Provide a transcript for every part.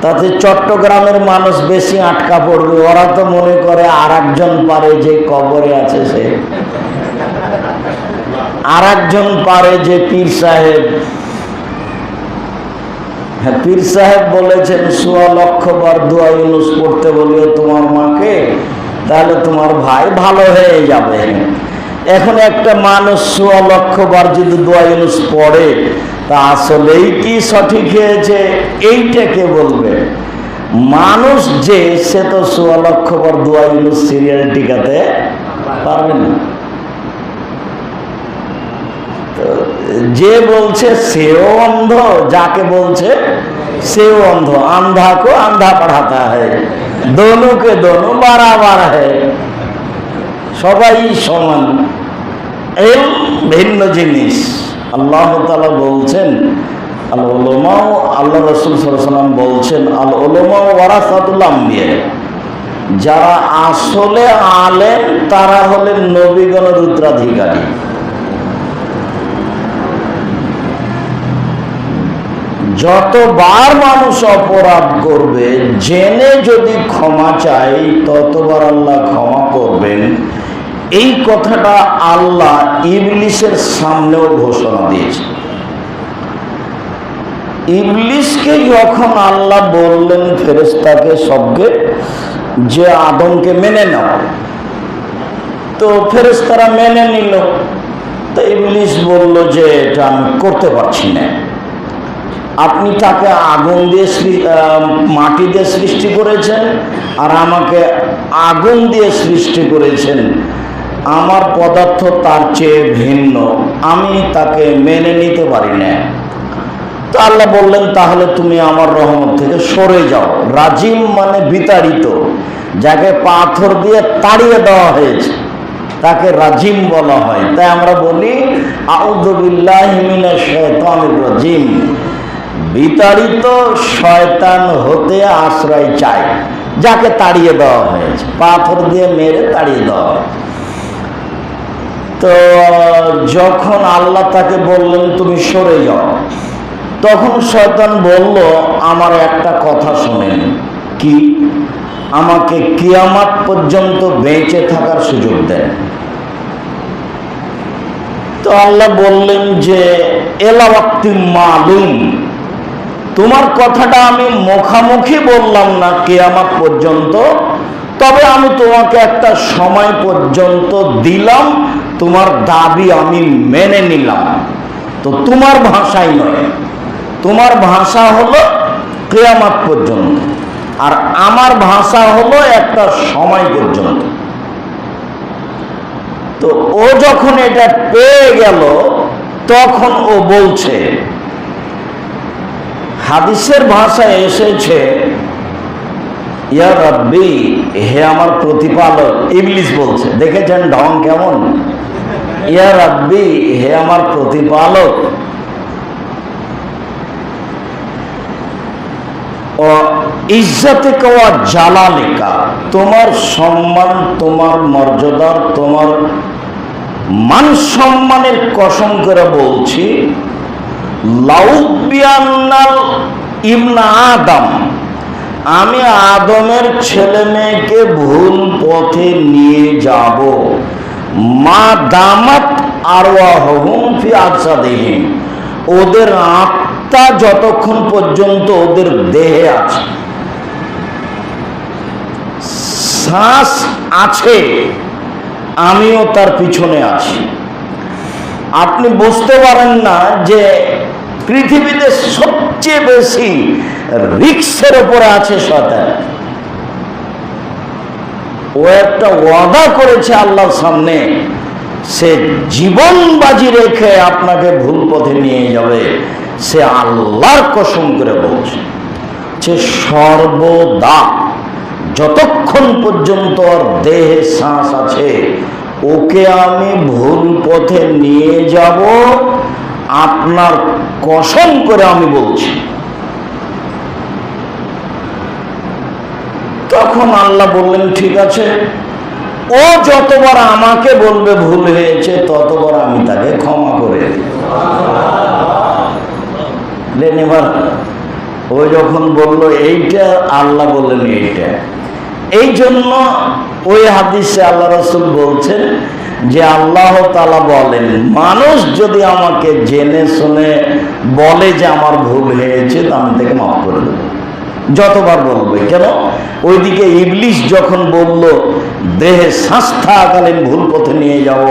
তাতে চট্টগ্রামের মানুষ বেশি আটকা পড়বে। ওরা তো মনে করে আর একজন পারে যে কবরে আছে সে, আর একজন পারে যে পীর সাহেব। হ্যাঁ, পীর সাহেব বলেছেন ১৬ লক্ষ বার দোয়া ইউনুস পড়তে বলিও তোমার মাকে, তাহলে তোমার ভাই ভালো হয়ে যাবে। এখন একটা মানুষ ১৬ লক্ষ বার যদি দোয়া ইউনুস পড়ে, তা আসলেই কি সঠিক হয়েছে এইটা কে বলবে? মানুষ যে সে তো ১৬ লক্ষ বার দোয়া ইউনুস সিরিয়াল টিকাতে পারবে না। যে বলছে সেও অন্ধ, যাকে বলছে সেও অন্ধ। আন্ধা কো আন্ধা পড়াতা হয়, দোনো কে দোনো বারাবার হয়, সবাই সমান। এই ভিন্ন জিনিস। আল্লাহ তাআলা বলছেন আল উলামা, আল্লাহ রাসূল সাল্লাল্লাহু আলাইহি ওয়াসাল্লাম বলছেন আল উলামা ওয়ারাসাতুল আম্বিয়া, যারা আসলে আলেম তারা হলেন নবীগণের উত্তরাধিকারী। যতবার মানুষ অপরাধ করবে জেনে যদি ক্ষমা চাই ততবার আল্লাহ ক্ষমা করবেন। এই কথাটা আল্লাহ ইবলিসের সামনেও ঘোষণা দিয়েছে। ইবলিসকে যখন আল্লাহ বললেন ফেরেশতাকে সবকে যে আদমকে মেনে নাও, তো ফেরেশতারা মেনে নিল। তো ইবলিস বলল যে এটা আমি করতে পারছি না। আপনি তাকে আগুন দিয়ে মাটি দিয়ে সৃষ্টি করেছেন আর আমাকে আগুন দিয়ে সৃষ্টি করেছেন, আমার পদার্থ তার চেয়ে ভিন্ন, আমি তাকে মেনে নিতে পারি না। তো আল্লাহ বললেন তাহলে তুমি আমার রহমত থেকে সরে যাও। রাজিম মানে বিতাড়িত, যাকে পাথর দিয়ে তাড়িয়ে দেওয়া হয়েছে তাকে রাজিম বলা হয়। তাই আমরা বলি আউযু বিল্লাহি মিনাশ শাইতানির রাজিম, বিতাড়িত শয়তান হতে আশ্রয় চাই, যাকে তাড়িয়ে দেওয়া হয়েছে, পাথর দিয়ে মেরে তাড়িয়ে দেওয়া হয়েছে। তো যখন আল্লাহ তাকে বললেন তুমি সরে যাও, তখন শয়তান বলল আমার একটা কথা শোনেন। কি? আমাকে কিয়ামত পর্যন্ত বেঁচে থাকার সুযোগ দেন। তো আল্লাহ বললেন যে এলা ওয়াক্তি মালুম, তোমার কথাটা আমি মুখামুখি বললাম না কিয়ামত পর্যন্ত, তবে আমি তোমাকে একটা সময় পর্যন্ত দিলাম, তোমার দাবি আমি মেনে নিলাম। তো তোমার ভাষাই নয়, তোমার ভাষা হলো কিয়ামত পর্যন্ত, আর আমার ভাষা হলো একটা সময় পর্যন্ত। তো ও যখন এটা পেয়ে গেল তখন ও বলছে, হাদিসের ভাষায় এসেছে ইয়া রাব্বি, হে আমার প্রতিপালক। ইবলিস বলছে, দেখেছেন ঢং কেমন? ইয়া রাব্বি, হে আমার প্রতিপালক, ও ইজ্জতিকা ওয়া জালালিকা, তোমার সম্মান, তোমার মর্যাদার, তোমার মান সম্মানের কসম করে বলছি, লাউবিয়ান্নাল ইবনা আদম, আমি আদমের ছেলে মেয়েকে ভুল পথে নিয়ে যাব, মা দামাত আরওয়াহুম ফি আজসাদিহিম, ওদের আত্মা যতক্ষণ পর্যন্ত ওদের দেহে আছে, শ্বাস আছে, আমিও তার পিছনে আছি। আপনি বুঝতে পারেন না যে পৃথিবীতে সবচেয়ে বেশি রিস্কের উপরে আছে শয়তান। ও একটা ওয়াদা করেছে আল্লাহর সামনে, সে জীবন বাজি রেখে আপনাকে ভুল পথে নিয়ে যাবে। সে আল্লাহর কসম করে বলছে, সে সর্বদা যতক্ষণ পর্যন্ত ওর দেহে শ্বাস আছে ওকে আমি ভুল পথে নিয়ে যাব, আপনার কসম করে আমি বলছি। তখন আল্লাহ বললেন ঠিক আছে, ও যতবার আমাকে বলবে ভুল হয়েছে ততবার আমি তাকে ক্ষমা করে দেব। এবার ওই যখন বলল এইটা আল্লাহ বললেন এইটা, এই জন্য ওই হাদিসে আল্লাহ রাসূল বলছেন যে আল্লাহ তাআলা বলেন, মানুষ যদি আমাকে জেনে শুনে বলে যে আমার ভুল হয়েছে, তা আমি তাকে মাফ করে দেব, যতবার বলবে। কেন? ওইদিকে ইবলিস যখন বলল দেহে শ্বাস থাকাকালীন ভুল পথে নিয়ে যাব,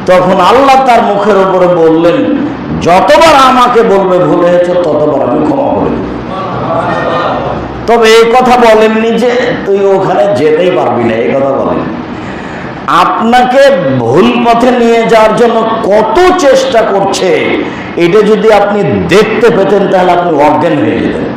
তখন আল্লাহ তার মুখের উপরে বললেন, যতবার আমাকে বলবে ভুল হয়েছে ততবার আমি ক্ষমা করে দেব। তবে এই কথা বলেননি যে তুই ওখানে যেতেই পারবি না, এই কথা বলেন। আপনাকে ভুল পথে নিয়ে যাওয়ার জন্য কত চেষ্টা করছে, এটা যদি আপনি দেখতে পেতেন তাহলে আপনি অজ্ঞান হয়ে যেতেন।